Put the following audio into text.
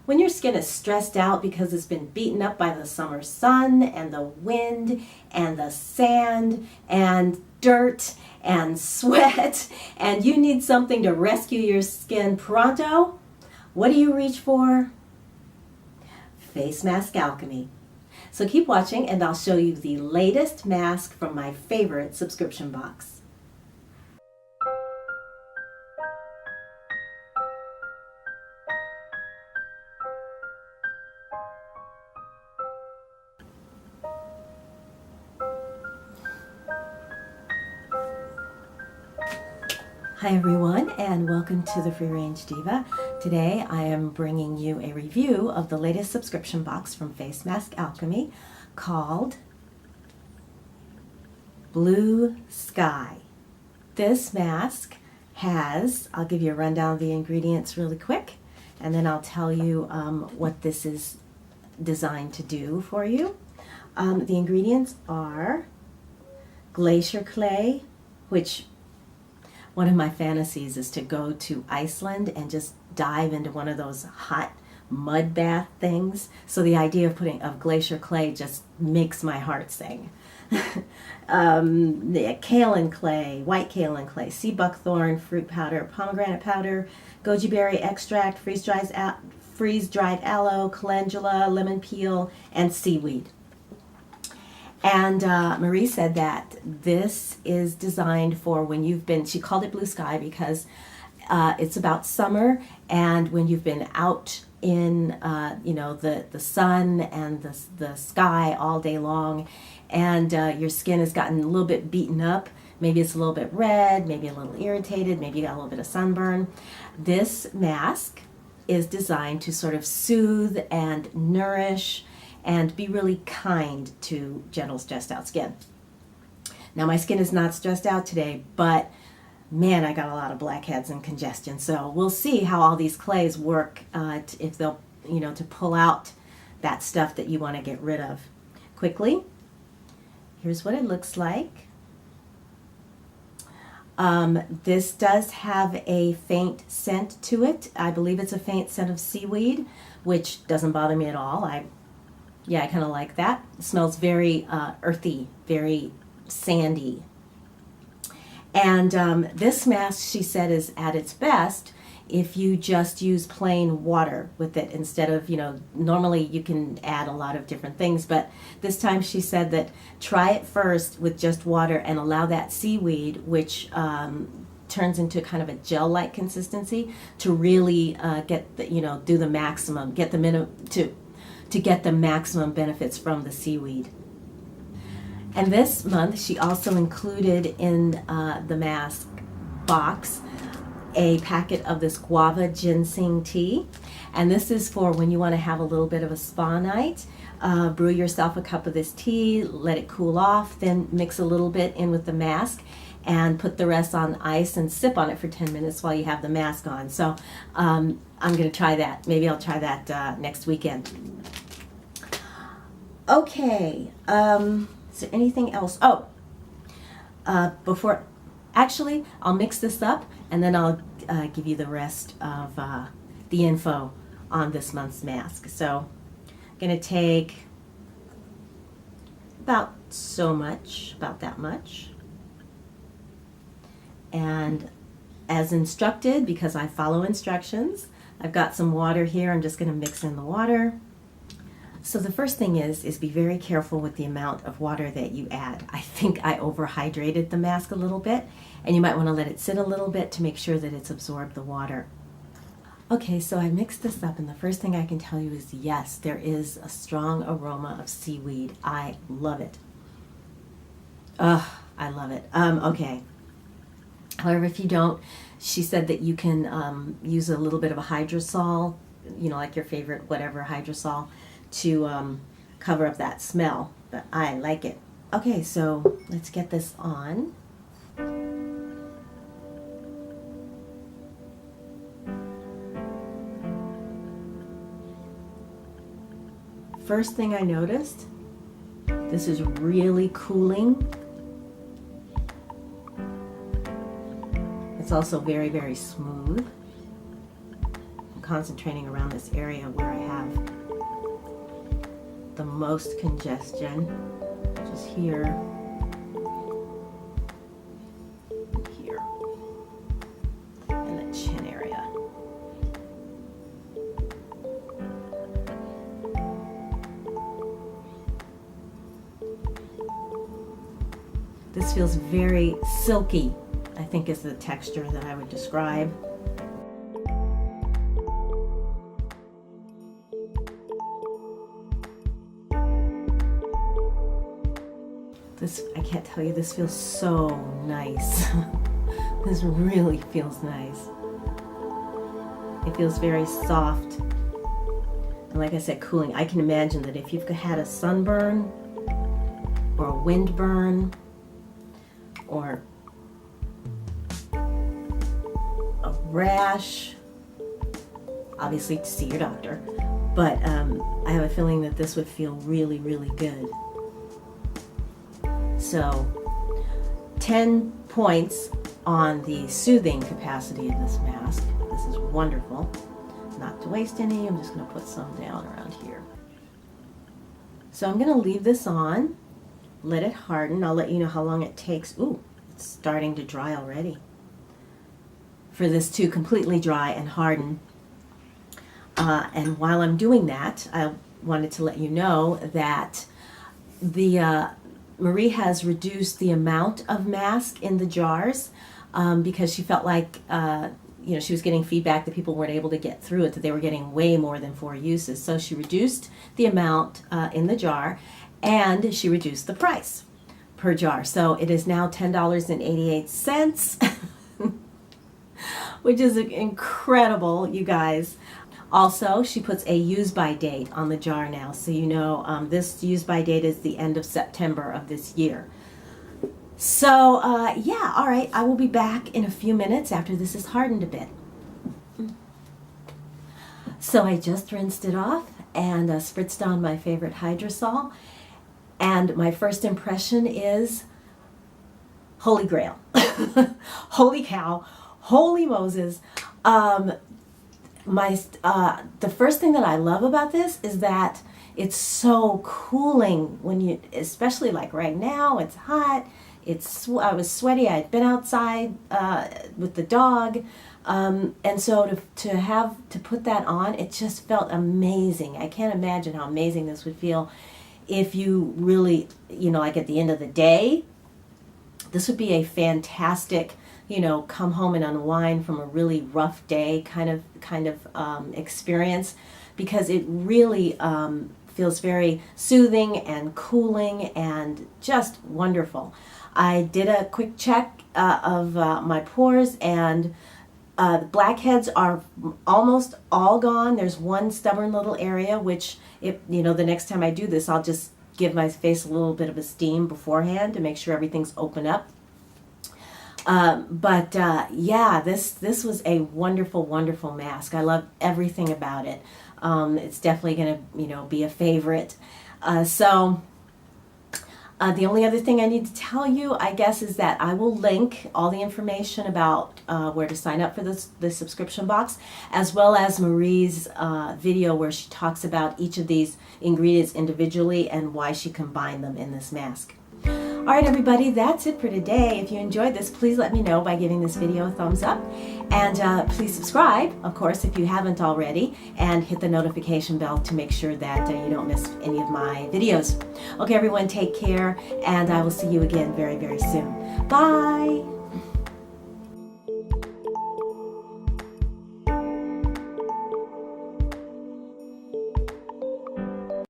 When your skin is stressed out because it's been beaten up by the summer sun and the wind and the sand and dirt and sweat, and you need something to rescue your skin pronto, what do you reach for? Face Mask Alchemy. So keep watching and I'll show you the latest mask from my favorite subscription box. Hi everyone, and welcome to the Free Range Diva. Today I am bringing you a review of the latest subscription box from Face Mask Alchemy called Blue Sky. This mask has, I'll give you a rundown of the ingredients really quick, and then I'll tell you what this is designed to do for you. The ingredients are glacier clay, which one of my fantasies is to go to Iceland and just dive into one of those hot mud bath things. So the idea of glacier clay just makes my heart sing. The kaolin clay, white kaolin clay, sea buckthorn fruit powder, pomegranate powder, goji berry extract, freeze-dried aloe, calendula, lemon peel, and seaweed. And Marie said that this is designed for when you've been, she called it Blue Sky because it's about summer, and when you've been out in the sun and the sky all day long, and your skin has gotten a little bit beaten up. Maybe it's a little bit red, maybe a little irritated, maybe you got a little bit of sunburn. This mask is designed to sort of soothe and nourish and be really kind to gentle, stressed out skin. Now my skin is not stressed out today, but man, I got a lot of blackheads and congestion. So we'll see how all these clays work, if they'll, to pull out that stuff that you want to get rid of quickly. Here's what it looks like. This does have a faint scent to it. I believe it's a faint scent of seaweed, which doesn't bother me at all. I kind of like that. It smells very earthy, very sandy. And this mask, she said, is at its best if you just use plain water with it instead of, normally you can add a lot of different things, but this time she said that try it first with just water and allow that seaweed, which turns into kind of a gel-like consistency, to really get the, do the maximum, get the minimum, to get the maximum benefits from the seaweed. And this month she also included in the mask box a packet of this guava ginseng tea, and this is for when you want to have a little bit of a spa night. Brew yourself a cup of this tea, let it cool off, then mix a little bit in with the mask and put the rest on ice and sip on it for 10 minutes while you have the mask on. So I'm going to try that. Maybe I'll try that next weekend. Okay, is there anything else? Actually, I'll mix this up and then I'll give you the rest of the info on this month's mask. So I'm going to take about that much. And as instructed, because I follow instructions, I've got some water here. I'm just going to mix in the water. So the first thing is be very careful with the amount of water that you add. I think I overhydrated the mask a little bit, and you might want to let it sit a little bit to make sure that it's absorbed the water. Okay, so I mixed this up, and the first thing I can tell you is yes, there is a strong aroma of seaweed. I love it. I love it. Okay. However, if you don't, she said that you can use a little bit of a hydrosol, like your favorite whatever hydrosol, to cover up that smell, but I like it. Okay, so let's get this on. First thing I noticed, this is really cooling. It's also very, very smooth. concentrating around this area where I have the most congestion, which is here, here, and the chin area. This feels very silky, I think is the texture that I would describe. This, I can't tell you, this feels so nice. This really feels nice. It feels very soft. And like I said, cooling. I can imagine that if you've had a sunburn or a wind burn or a rash, obviously to see your doctor, but I have a feeling that this would feel really, really good. So 10 points on the soothing capacity of this mask. This is wonderful. Not to waste any, I'm just going to put some down around here. So I'm going to leave this on, let it harden. I'll let you know how long it takes. Ooh, it's starting to dry already. For this to completely dry and harden. And while I'm doing that, I wanted to let you know that the Marie has reduced the amount of mask in the jars because she felt like you know, she was getting feedback that people weren't able to get through it, that they were getting way more than 4 uses. So she reduced the amount in the jar, and she reduced the price per jar. So it is now $10.88, which is incredible, you guys. Also, she puts a use-by date on the jar now, so you know this use-by date is the end of September of this year. So, yeah, all right, I will be back in a few minutes after this is hardened a bit. So I just rinsed it off and spritzed on my favorite hydrosol, and my first impression is, holy grail. Holy cow, holy Moses. The first thing that I love about this is that it's so cooling when you, especially like right now, it's hot. I was sweaty. I had been outside with the dog, and so to put that on, it just felt amazing. I can't imagine how amazing this would feel if you really, you know, like at the end of the day. This would be a fantastic, you know, come home and unwind from a really rough day kind of experience, because it really feels very soothing and cooling and just wonderful. I did a quick check of my pores, and the blackheads are almost all gone. There's one stubborn little area, which, you know, the next time I do this, I'll just give my face a little bit of a steam beforehand to make sure everything's open up. Yeah, this was a wonderful, wonderful mask. I love everything about it. It's definitely going to, you know, be a favorite. The only other thing I need to tell you, I guess, is that I will link all the information about where to sign up for the subscription box, as well as Marie's video where she talks about each of these ingredients individually and why she combined them in this mask. All right, everybody, that's it for today. If you enjoyed this, please let me know by giving this video a thumbs up. And please subscribe, of course, if you haven't already, and hit the notification bell to make sure that you don't miss any of my videos. Okay, everyone, take care, and I will see you again very, very soon. Bye!